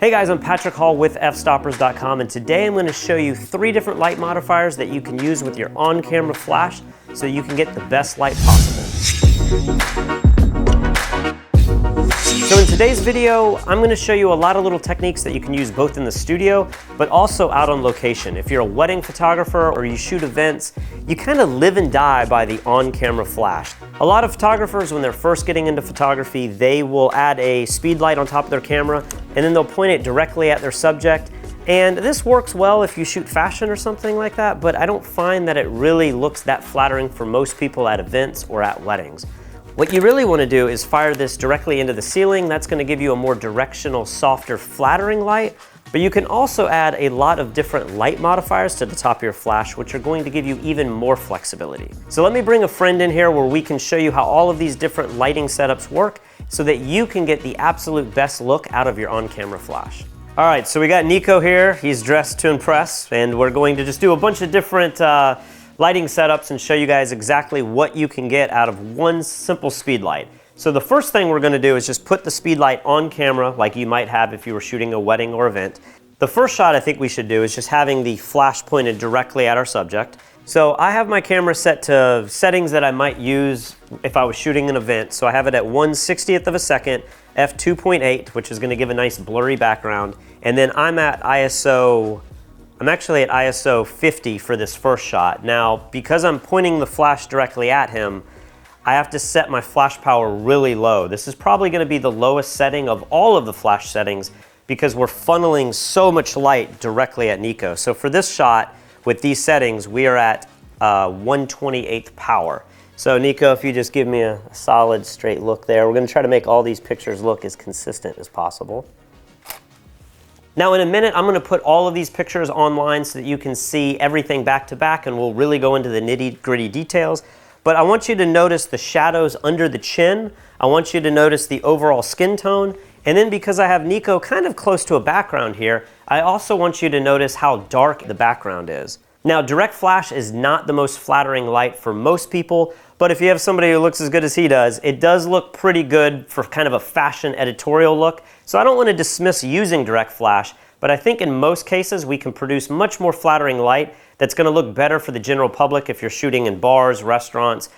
Hey guys, I'm Patrick Hall with Fstoppers.com, and today I'm going to show you 3 different light modifiers that you can use with your on-camera flash so you can get the best light possible. So in today's video, I'm going to show you a lot of little techniques that you can use both in the studio, but also out on location. If you're a wedding photographer or you shoot events, you kind of live and die by the on-camera flash. A lot of photographers, when they're first getting into photography, they will add a speed light on top of their camera, and then they'll point it directly at their subject. And this works well if you shoot fashion or something like that, but I don't find that it really looks that flattering for most people at events or at weddings. What you really want to do is fire this directly into the ceiling. That's going to give you a more directional, softer, flattering light. But you can also add a lot of different light modifiers to the top of your flash, which are going to give you even more flexibility. So let me bring a friend in here where we can show you how all of these different lighting setups work so that you can get the absolute best look out of your on-camera flash. All right, so we got Nico here. He's dressed to impress, and we're going to just do a bunch of different lighting setups and show you guys exactly what you can get out of one simple speed light. So the first thing we're going to do is just put the speed light on camera like you might have if you were shooting a wedding or event. The first shot I think we should do is just having the flash pointed directly at our subject. So I have my camera set to settings that I might use if I was shooting an event. So I have it at 1/60th of a second, f2.8, which is going to give a nice blurry background. And then I'm actually at ISO 50 for this first shot. Now, because I'm pointing the flash directly at him, I have to set my flash power really low. This is probably going to be the lowest setting of all of the flash settings because we're funneling so much light directly at Nico. So for this shot, with these settings, we are at 1/28th power. So Nico, if you just give me a solid straight look there, we're going to try to make all these pictures look as consistent as possible. Now in a minute, I'm going to put all of these pictures online so that you can see everything back to back, and we'll really go into the nitty-gritty details. But I want you to notice the shadows under the chin. I want you to notice the overall skin tone. And then because I have Nico kind of close to a background here, I also want you to notice how dark the background is. Now, direct flash is not the most flattering light for most people, but if you have somebody who looks as good as he does, it does look pretty good for kind of a fashion editorial look. So I don't want to dismiss using direct flash, but I think in most cases we can produce much more flattering light that's going to look better for the general public if you're shooting in bars, restaurants,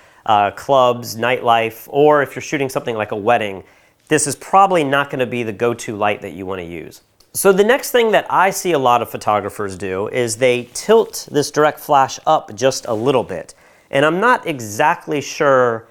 clubs, nightlife, or if you're shooting something like a wedding. This is probably not going to be the go-to light that you want to use. So the next thing that I see a lot of photographers do is they tilt this direct flash up just a little bit. And I'm not exactly sure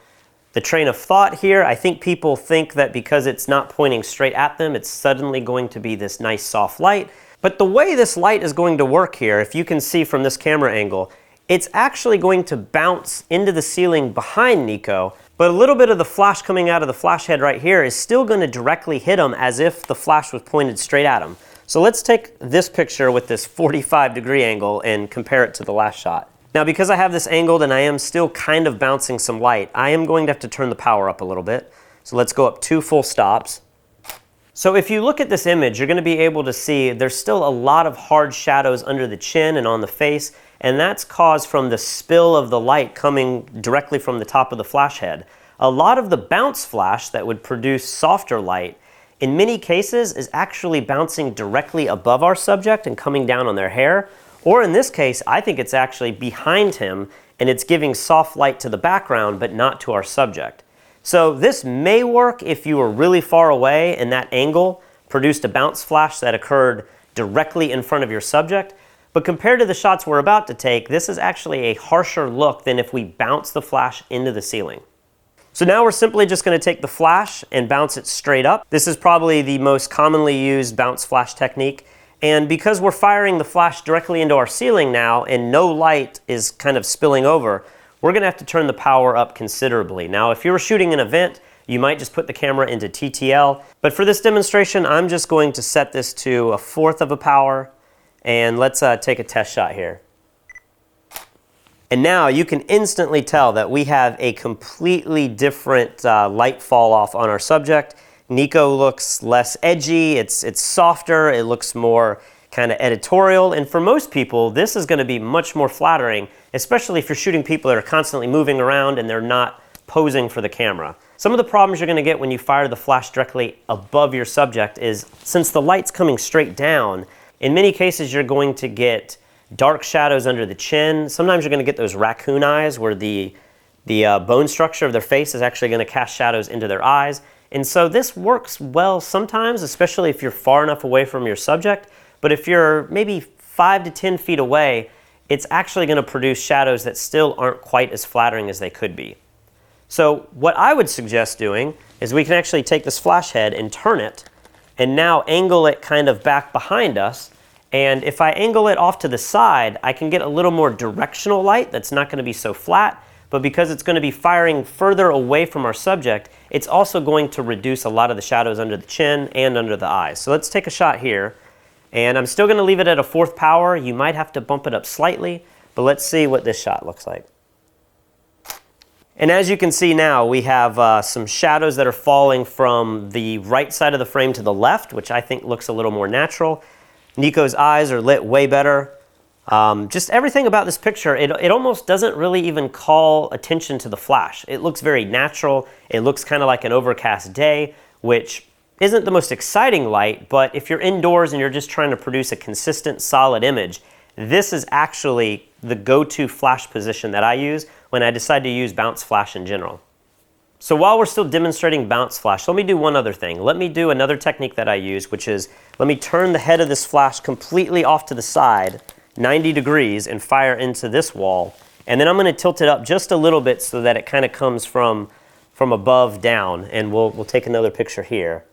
the train of thought here. I think people think that because it's not pointing straight at them, it's suddenly going to be this nice soft light. But the way this light is going to work here, if you can see from this camera angle, it's actually going to bounce into the ceiling behind Nico, but a little bit of the flash coming out of the flash head right here is still going to directly hit him as if the flash was pointed straight at him. So let's take this picture with this 45-degree angle and compare it to the last shot. Now, because I have this angled and I am still kind of bouncing some light, I am going to have to turn the power up a little bit. So let's go up 2 full stops. So if you look at this image, you're going to be able to see there's still a lot of hard shadows under the chin and on the face, and that's caused from the spill of the light coming directly from the top of the flash head. A lot of the bounce flash that would produce softer light, in many cases, is actually bouncing directly above our subject and coming down on their hair. Or in this case, I think it's actually behind him and it's giving soft light to the background, but not to our subject. So this may work if you were really far away and that angle produced a bounce flash that occurred directly in front of your subject. But compared to the shots we're about to take, this is actually a harsher look than if we bounce the flash into the ceiling. So now we're simply just going to take the flash and bounce it straight up. This is probably the most commonly used bounce flash technique. And because we're firing the flash directly into our ceiling now and no light is kind of spilling over, we're going to have to turn the power up considerably. Now, if you were shooting an event, you might just put the camera into TTL. But for this demonstration, I'm just going to set this to 1/4 of a power. And let's take a test shot here. And now you can instantly tell that we have a completely different light fall off on our subject. Nico looks less edgy, it's softer, it looks more kind of editorial, and for most people this is going to be much more flattering, especially if you're shooting people that are constantly moving around and they're not posing for the camera. Some of the problems you're going to get when you fire the flash directly above your subject is, since the light's coming straight down, in many cases you're going to get dark shadows under the chin. Sometimes you're going to get those raccoon eyes where the bone structure of their face is actually going to cast shadows into their eyes. And so this works well sometimes, especially if you're far enough away from your subject. But if you're maybe 5 to 10 feet away, it's actually going to produce shadows that still aren't quite as flattering as they could be. So what I would suggest doing is we can actually take this flash head and turn it, and now angle it kind of back behind us. And if I angle it off to the side, I can get a little more directional light that's not going to be so flat. But because it's going to be firing further away from our subject, it's also going to reduce a lot of the shadows under the chin and under the eyes. So let's take a shot here. And I'm still going to leave it at a 4th power. You might have to bump it up slightly, but let's see what this shot looks like. And as you can see now, we have some shadows that are falling from the right side of the frame to the left, which I think looks a little more natural. Nico's eyes are lit way better. Just everything about this picture, it almost doesn't really even call attention to the flash. It looks very natural. It looks kind of like an overcast day, which isn't the most exciting light, but if you're indoors and you're just trying to produce a consistent, solid image, this is actually the go-to flash position that I use when I decide to use bounce flash in general. So while we're still demonstrating bounce flash, let me do one other thing. Let me do another technique that I use, which is let me turn the head of this flash completely off to the side, 90 degrees, and fire into this wall. And then I'm going to tilt it up just a little bit so that it kind of comes from above down. And we'll take another picture here.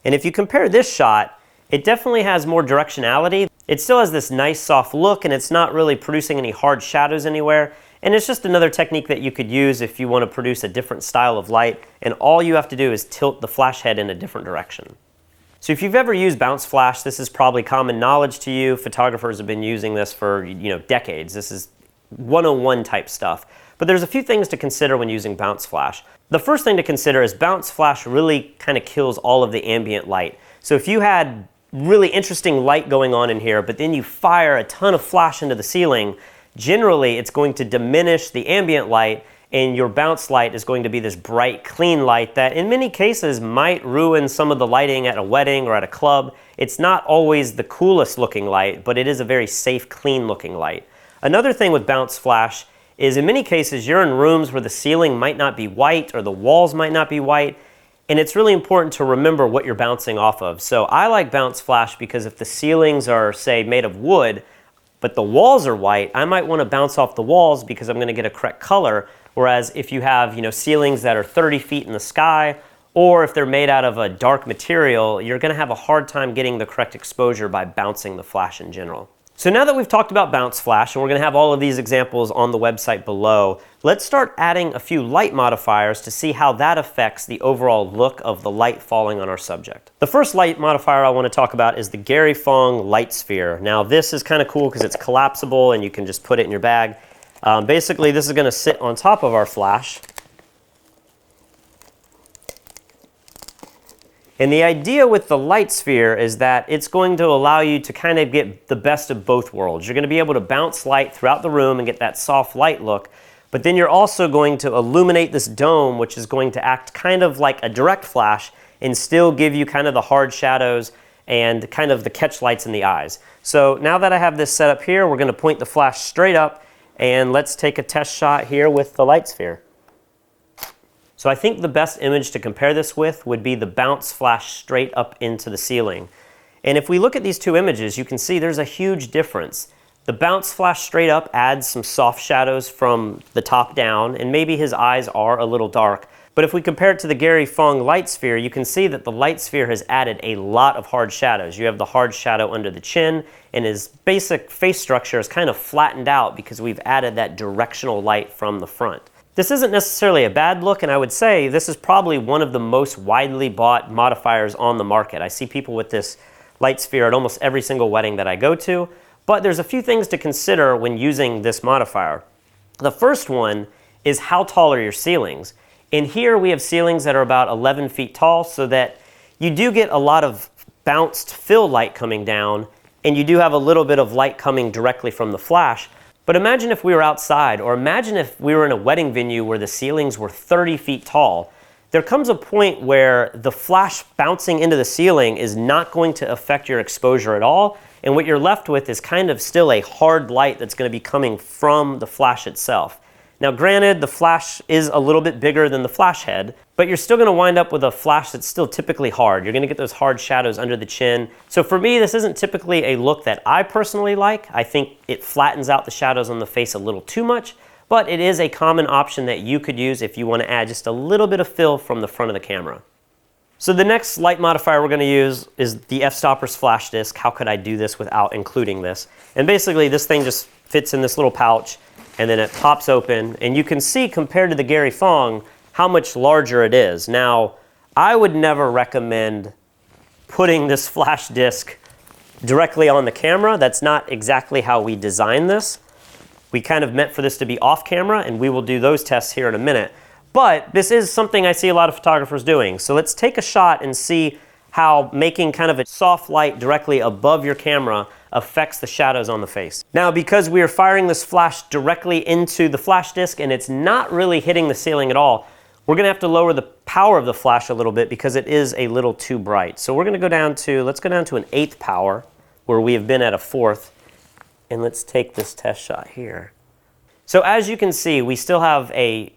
And if you compare this shot, it definitely has more directionality. It still has this nice soft look, and it's not really producing any hard shadows anywhere. And it's just another technique that you could use if you want to produce a different style of light. And all you have to do is tilt the flash head in a different direction. So if you've ever used bounce flash, this is probably common knowledge to you. Photographers have been using this for decades. This is 101 type stuff. But there's a few things to consider when using bounce flash. The first thing to consider is bounce flash really kind of kills all of the ambient light. So if you had really interesting light going on in here, but then you fire a ton of flash into the ceiling, generally it's going to diminish the ambient light, and your bounce light is going to be this bright, clean light that in many cases might ruin some of the lighting at a wedding or at a club. It's not always the coolest looking light, but it is a very safe, clean looking light. Another thing with bounce flash is in many cases you're in rooms where the ceiling might not be white or the walls might not be white, and it's really important to remember what you're bouncing off of. So I like bounce flash because if the ceilings are, say, made of wood, but the walls are white, I might want to bounce off the walls because I'm going to get a correct color. Whereas if you have ceilings that are 30 feet in the sky, or if they're made out of a dark material, you're going to have a hard time getting the correct exposure by bouncing the flash in general. So now that we've talked about bounce flash, and we're going to have all of these examples on the website below, let's start adding a few light modifiers to see how that affects the overall look of the light falling on our subject. The first light modifier I want to talk about is the Gary Fong light sphere. Now this is kind of cool because it's collapsible and you can just put it in your bag. Basically this is going to sit on top of our flash. And the idea with the light sphere is that it's going to allow you to kind of get the best of both worlds. You're going to be able to bounce light throughout the room and get that soft light look, but then you're also going to illuminate this dome, which is going to act kind of like a direct flash and still give you kind of the hard shadows and kind of the catch lights in the eyes. So now that I have this set up here, we're going to point the flash straight up, and let's take a test shot here with the light sphere. So I think the best image to compare this with would be the bounce flash straight up into the ceiling. And if we look at these two images, you can see there's a huge difference. The bounce flash straight up adds some soft shadows from the top down, and maybe his eyes are a little dark. But if we compare it to the Gary Fong light sphere, you can see that the light sphere has added a lot of hard shadows. You have the hard shadow under the chin, and his basic face structure is kind of flattened out because we've added that directional light from the front. This isn't necessarily a bad look, and I would say this is probably one of the most widely bought modifiers on the market. I see people with this light sphere at almost every single wedding that I go to, but there's a few things to consider when using this modifier. The first one is how tall are your ceilings? And here we have ceilings that are about 11 feet tall, so that you do get a lot of bounced fill light coming down, and you do have a little bit of light coming directly from the flash. But imagine if we were outside, or imagine if we were in a wedding venue where the ceilings were 30 feet tall. There comes a point where the flash bouncing into the ceiling is not going to affect your exposure at all, and what you're left with is kind of still a hard light that's going to be coming from the flash itself. Now granted, the flash is a little bit bigger than the flash head, but you're still going to wind up with a flash that's still typically hard. You're going to get those hard shadows under the chin. So for me, this isn't typically a look that I personally like. I think it flattens out the shadows on the face a little too much, but it is a common option that you could use if you want to add just a little bit of fill from the front of the camera. So the next light modifier we're going to use is the Fstoppers flash disc. How could I do this without including this? And basically this thing just fits in this little pouch, and then it pops open, and you can see compared to the Gary Fong how much larger it is. Now, I would never recommend putting this flash disc directly on the camera. That's not exactly how we designed this. We kind of meant for this to be off camera, and we will do those tests here in a minute. But this is something I see a lot of photographers doing. So let's take a shot and see how making kind of a soft light directly above your camera affects the shadows on the face. Now, because we are firing this flash directly into the flash disc and it's not really hitting the ceiling at all, we're gonna have to lower the power of the flash a little bit because it is a little too bright. So we're gonna go down to, let's go down to an 1/8 power where we have been at a 1/4, and let's take this test shot here. So as you can see, we still have a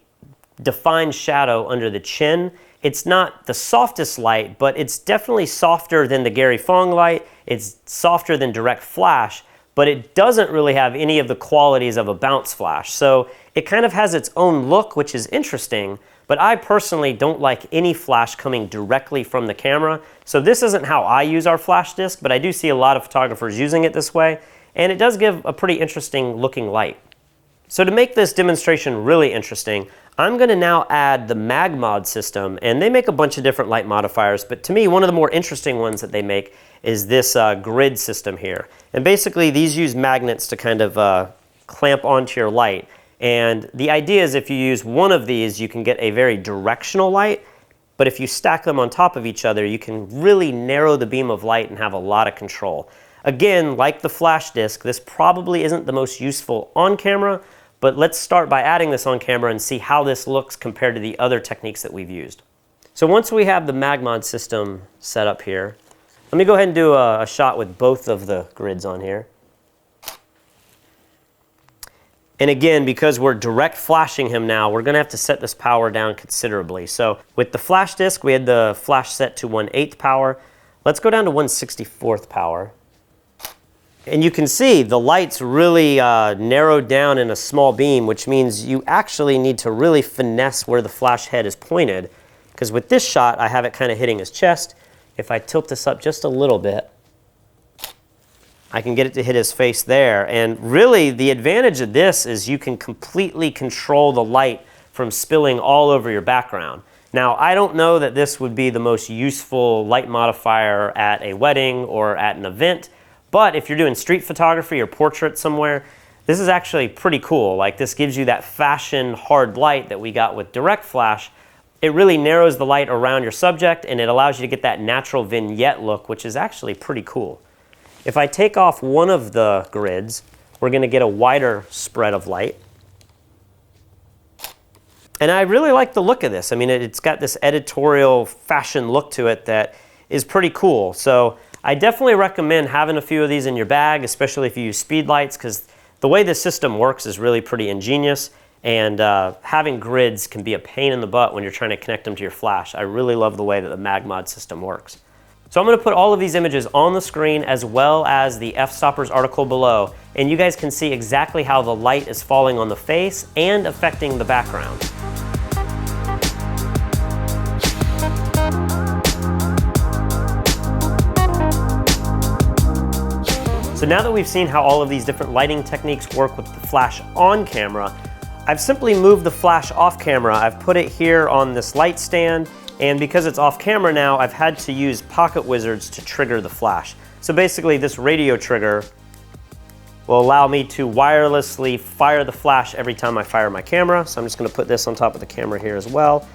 defined shadow under the chin. It's not the softest light, but it's definitely softer than the Gary Fong light. It's softer than direct flash, but it doesn't really have any of the qualities of a bounce flash. So it kind of has its own look, which is interesting, but I personally don't like any flash coming directly from the camera. So this isn't how I use our flash disc, but I do see a lot of photographers using it this way, and it does give a pretty interesting looking light. So to make this demonstration really interesting, I'm going to now add the MagMod system, and they make a bunch of different light modifiers, but to me one of the more interesting ones that they make is this grid system here. And basically these use magnets to kind of clamp onto your light, and the idea is if you use one of these you can get a very directional light, but if you stack them on top of each other you can really narrow the beam of light and have a lot of control. Again, like the flash disc, this probably isn't the most useful on camera, but let's start by adding this on camera and see how this looks compared to the other techniques that we've used. So once we have the MagMod system set up here, let me go ahead and do a shot with both of the grids on here. And again, because we're direct flashing him now, we're gonna have to set this power down considerably. So with the flash disc, we had the flash set to 1/8 power. Let's go down to 1/64 power. And you can see the light's really narrowed down in a small beam, which means you actually need to really finesse where the flash head is pointed. Because with this shot, I have it kind of hitting his chest. If I tilt this up just a little bit, I can get it to hit his face there. And really, the advantage of this is you can completely control the light from spilling all over your background. Now, I don't know that this would be the most useful light modifier at a wedding or at an event, but if you're doing street photography or portrait somewhere, this is actually pretty cool. Like, this gives you that fashion hard light that we got with direct flash. It really narrows the light around your subject, and it allows you to get that natural vignette look, which is actually pretty cool. If I take off one of the grids, we're gonna get a wider spread of light. And I really like the look of this. I mean, it's got this editorial fashion look to it that is pretty cool. So I definitely recommend having a few of these in your bag, especially if you use speed lights, because the way this system works is really pretty ingenious, and having grids can be a pain in the butt when you're trying to connect them to your flash. I really love the way that the MagMod system works. So I'm going to put all of these images on the screen as well as the Fstoppers article below, and you guys can see exactly how the light is falling on the face and affecting the background. So now that we've seen how all of these different lighting techniques work with the flash on camera, I've simply moved the flash off camera. I've put it here on this light stand, and because it's off camera now, I've had to use pocket wizards to trigger the flash. So basically this radio trigger will allow me to wirelessly fire the flash every time I fire my camera. So I'm just gonna put this on top of the camera here as well.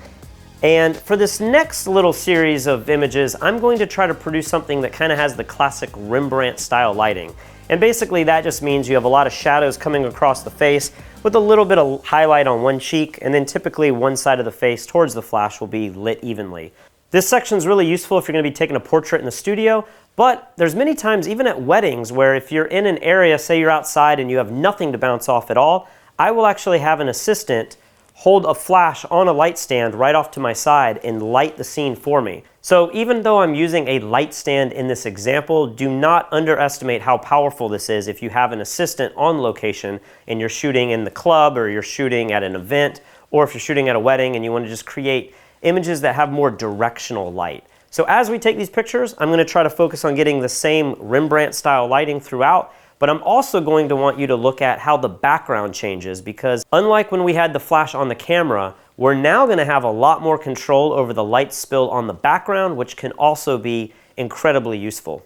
And for this next little series of images, I'm going to try to produce something that kind of has the classic Rembrandt style lighting. And basically that just means you have a lot of shadows coming across the face with a little bit of highlight on one cheek, and then typically one side of the face towards the flash will be lit evenly. This section is really useful if you're going to be taking a portrait in the studio, but there's many times even at weddings where if you're in an area, say you're outside and you have nothing to bounce off at all, I will actually have an assistant hold a flash on a light stand right off to my side and light the scene for me. So even though I'm using a light stand in this example, do not underestimate how powerful this is if you have an assistant on location and you're shooting in the club, or you're shooting at an event, or if you're shooting at a wedding and you want to just create images that have more directional light. So as we take these pictures, I'm going to try to focus on getting the same Rembrandt style lighting throughout, but I'm also going to want you to look at how the background changes, because unlike when we had the flash on the camera, we're now going to have a lot more control over the light spill on the background, which can also be incredibly useful.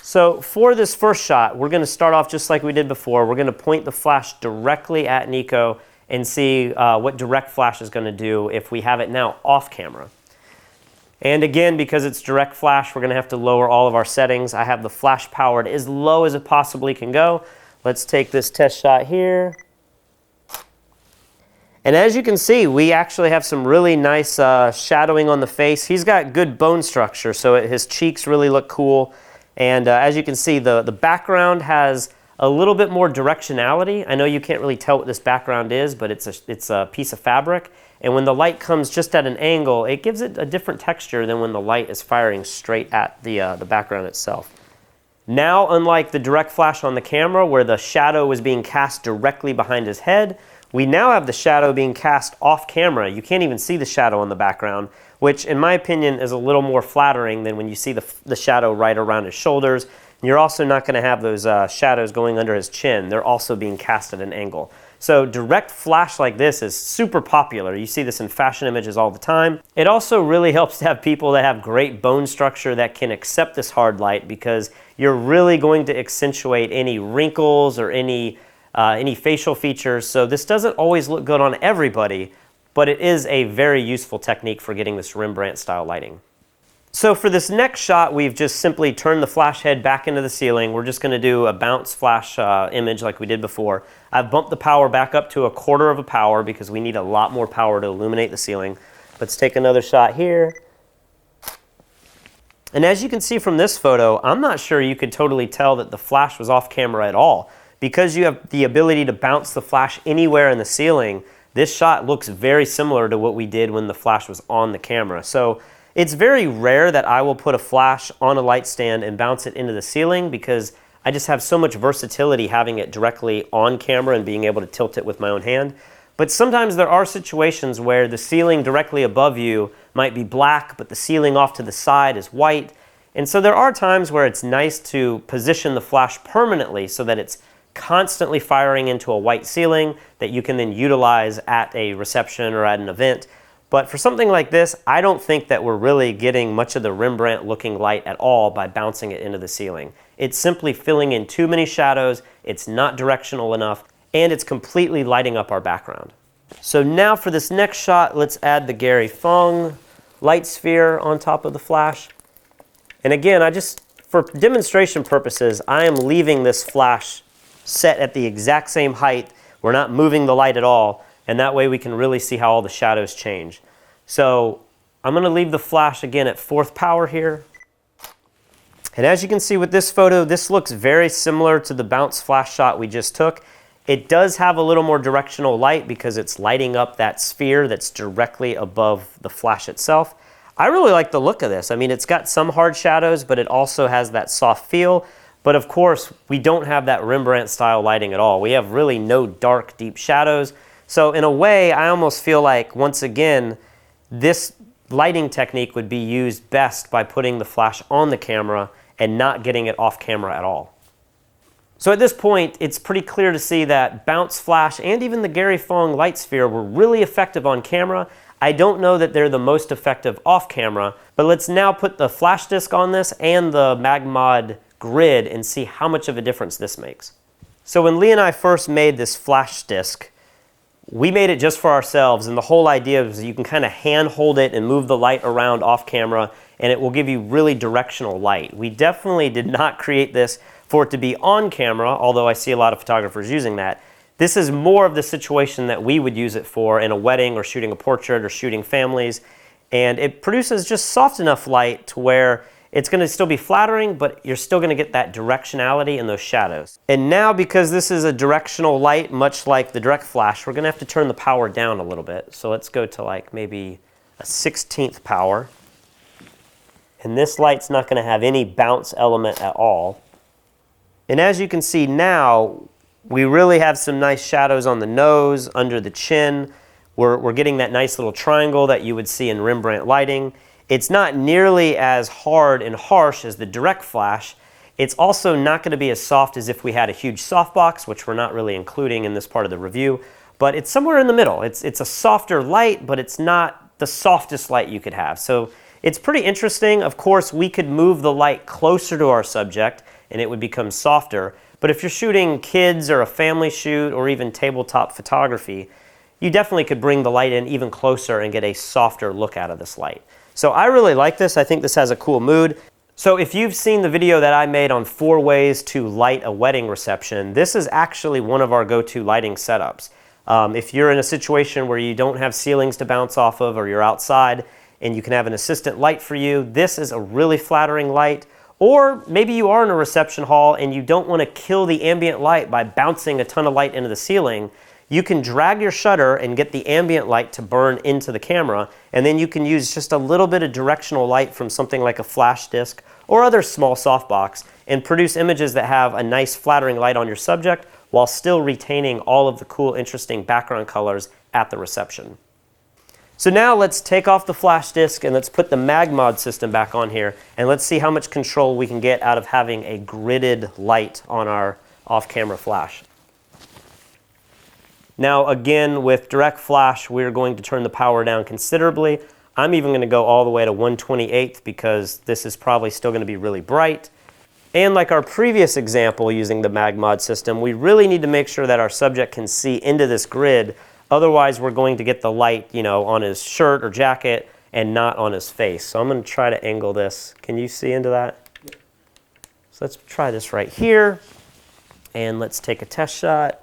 So for this first shot, we're going to start off just like we did before. We're going to point the flash directly at Nico and see what direct flash is going to do if we have it now off camera. And again, because it's direct flash, we're going to have to lower all of our settings. I have the flash powered as low as it possibly can go. Let's take this test shot here. And as you can see, we actually have some really nice shadowing on the face. He's got good bone structure, so his cheeks really look cool. And as you can see, the background has a little bit more directionality. I know you can't really tell what this background is, but it's a piece of fabric. And when the light comes just at an angle, it gives it a different texture than when the light is firing straight at the background itself. Now, unlike the direct flash on the camera where the shadow was being cast directly behind his head, we now have the shadow being cast off camera. You can't even see the shadow on the background, which in my opinion is a little more flattering than when you see the shadow right around his shoulders. And you're also not going to have those shadows going under his chin. They're also being cast at an angle. So direct flash like this is super popular. You see this in fashion images all the time. It also really helps to have people that have great bone structure that can accept this hard light, because you're really going to accentuate any wrinkles or any facial features. So this doesn't always look good on everybody, but it is a very useful technique for getting this Rembrandt style lighting. So for this next shot, we've just simply turned the flash head back into the ceiling. We're just going to do a bounce flash image like we did before. I've bumped the power back up to 1/4 of a power because we need a lot more power to illuminate the ceiling. Let's take another shot here. And as you can see from this photo, I'm not sure you could totally tell that the flash was off camera at all. Because you have the ability to bounce the flash anywhere in the ceiling, this shot looks very similar to what we did when the flash was on the camera. So it's very rare that I will put a flash on a light stand and bounce it into the ceiling, because I just have so much versatility having it directly on camera and being able to tilt it with my own hand. But sometimes there are situations where the ceiling directly above you might be black, but the ceiling off to the side is white. And so there are times where it's nice to position the flash permanently so that it's constantly firing into a white ceiling that you can then utilize at a reception or at an event. But for something like this, I don't think that we're really getting much of the Rembrandt looking light at all by bouncing it into the ceiling. It's simply filling in too many shadows, it's not directional enough, and it's completely lighting up our background. So now for this next shot, let's add the Gary Fong light sphere on top of the flash. And again, for demonstration purposes, I am leaving this flash set at the exact same height. We're not moving the light at all. And that way we can really see how all the shadows change. So I'm going to leave the flash again at 4th power here. And as you can see with this photo, this looks very similar to the bounce flash shot we just took. It does have a little more directional light because it's lighting up that sphere that's directly above the flash itself. I really like the look of this. I mean, it's got some hard shadows, but it also has that soft feel. But of course, we don't have that Rembrandt style lighting at all. We have really no dark, deep shadows. So in a way, I almost feel like, once again, this lighting technique would be used best by putting the flash on the camera and not getting it off camera at all. So at this point, it's pretty clear to see that bounce flash and even the Gary Fong light sphere were really effective on camera. I don't know that they're the most effective off camera, but let's now put the flash disc on this and the Magmod grid and see how much of a difference this makes. So when Lee and I first made this flash disc, we made it just for ourselves, and the whole idea is you can kind of hand hold it and move the light around off camera, and it will give you really directional light. We definitely did not create this for it to be on camera, although I see a lot of photographers using that. This is more of the situation that we would use it for in a wedding or shooting a portrait or shooting families. And it produces just soft enough light to where it's going to still be flattering, but you're still going to get that directionality in those shadows. And now, because this is a directional light, much like the direct flash, we're going to have to turn the power down a little bit. So let's go to like maybe a 16th power. And this light's not going to have any bounce element at all. And as you can see now, we really have some nice shadows on the nose, under the chin. We're getting that nice little triangle that you would see in Rembrandt lighting. It's not nearly as hard and harsh as the direct flash. It's also not going to be as soft as if we had a huge softbox, which we're not really including in this part of the review, but it's somewhere in the middle. It's a softer light, but it's not the softest light you could have. So it's pretty interesting. Of course, we could move the light closer to our subject and it would become softer. But if you're shooting kids or a family shoot or even tabletop photography, you definitely could bring the light in even closer and get a softer look out of this light. So I really like this. I think this has a cool mood. So if you've seen the video that I made on 4 ways to light a wedding reception, this is actually one of our go-to lighting setups. If you're in a situation where you don't have ceilings to bounce off of, or you're outside and you can have an assistant light for you, this is a really flattering light. Or maybe you are in a reception hall and you don't want to kill the ambient light by bouncing a ton of light into the ceiling. You can drag your shutter and get the ambient light to burn into the camera, and then you can use just a little bit of directional light from something like a flash disc or other small softbox and produce images that have a nice flattering light on your subject while still retaining all of the cool, interesting background colors at the reception. So now let's take off the flash disc and let's put the MagMod system back on here, and let's see how much control we can get out of having a gridded light on our off-camera flash. Now again, with direct flash, we're going to turn the power down considerably. I'm even going to go all the way to 1/28 because this is probably still going to be really bright. And like our previous example using the MagMod system, we really need to make sure that our subject can see into this grid. Otherwise, we're going to get the light, on his shirt or jacket and not on his face. So I'm going to try to angle this. Can you see into that? So let's try this right here. And let's take a test shot.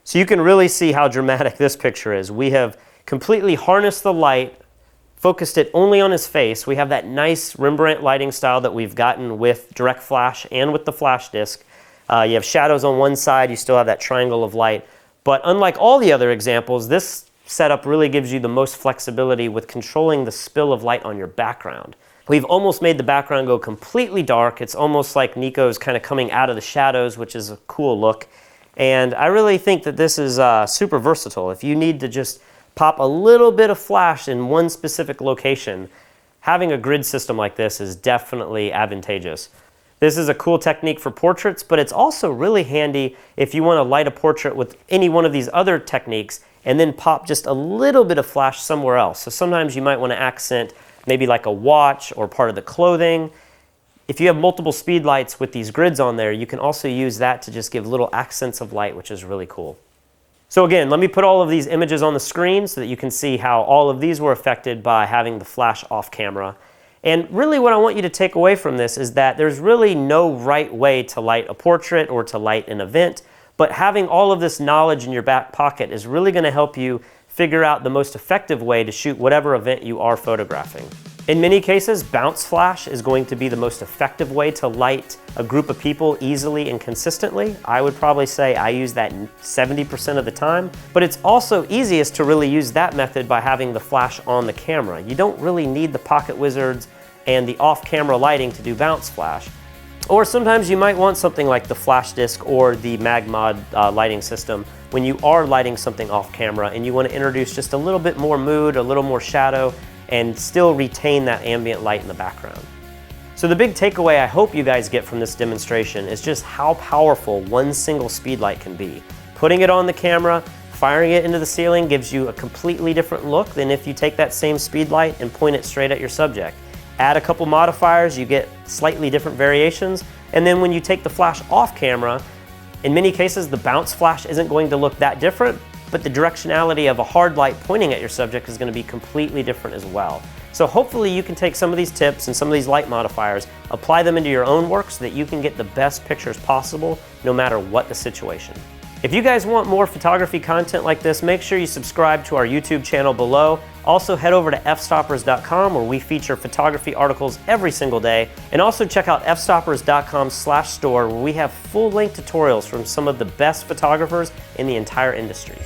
So you can really see how dramatic this picture is. We have completely harnessed the light, focused it only on his face. We have that nice Rembrandt lighting style that we've gotten with direct flash and with the flash disc. You have shadows on one side, you still have that triangle of light. But unlike all the other examples, this setup really gives you the most flexibility with controlling the spill of light on your background. We've almost made the background go completely dark. It's almost like Nico's kind of coming out of the shadows, which is a cool look. And I really think that this is super versatile. If you need to just pop a little bit of flash in one specific location, having a grid system like this is definitely advantageous. This is a cool technique for portraits, but it's also really handy if you want to light a portrait with any one of these other techniques and then pop just a little bit of flash somewhere else. So sometimes you might want to accent maybe like a watch or part of the clothing. If you have multiple speed lights with these grids on there, you can also use that to just give little accents of light, which is really cool. So again, let me put all of these images on the screen so that you can see how all of these were affected by having the flash off camera. And really what I want you to take away from this is that there's really no right way to light a portrait or to light an event, but having all of this knowledge in your back pocket is really going to help you figure out the most effective way to shoot whatever event you are photographing. In many cases, bounce flash is going to be the most effective way to light a group of people easily and consistently. I would probably say I use that 70% of the time, but it's also easiest to really use that method by having the flash on the camera. You don't really need the pocket wizards and the off-camera lighting to do bounce flash. Or sometimes you might want something like the flash disc or the MagMod lighting system when you are lighting something off camera and you want to introduce just a little bit more mood, a little more shadow, and still retain that ambient light in the background. So the big takeaway I hope you guys get from this demonstration is just how powerful one single speed light can be. Putting it on the camera, firing it into the ceiling gives you a completely different look than if you take that same speed light and point it straight at your subject. Add a couple modifiers, you get slightly different variations, and then when you take the flash off camera, in many cases the bounce flash isn't going to look that different, but the directionality of a hard light pointing at your subject is going to be completely different as well. So hopefully you can take some of these tips and some of these light modifiers, apply them into your own work so that you can get the best pictures possible no matter what the situation. If you guys want more photography content like this, make sure you subscribe to our YouTube channel below. Also head over to fstoppers.com where we feature photography articles every single day. And also check out fstoppers.com/store where we have full-length tutorials from some of the best photographers in the entire industry.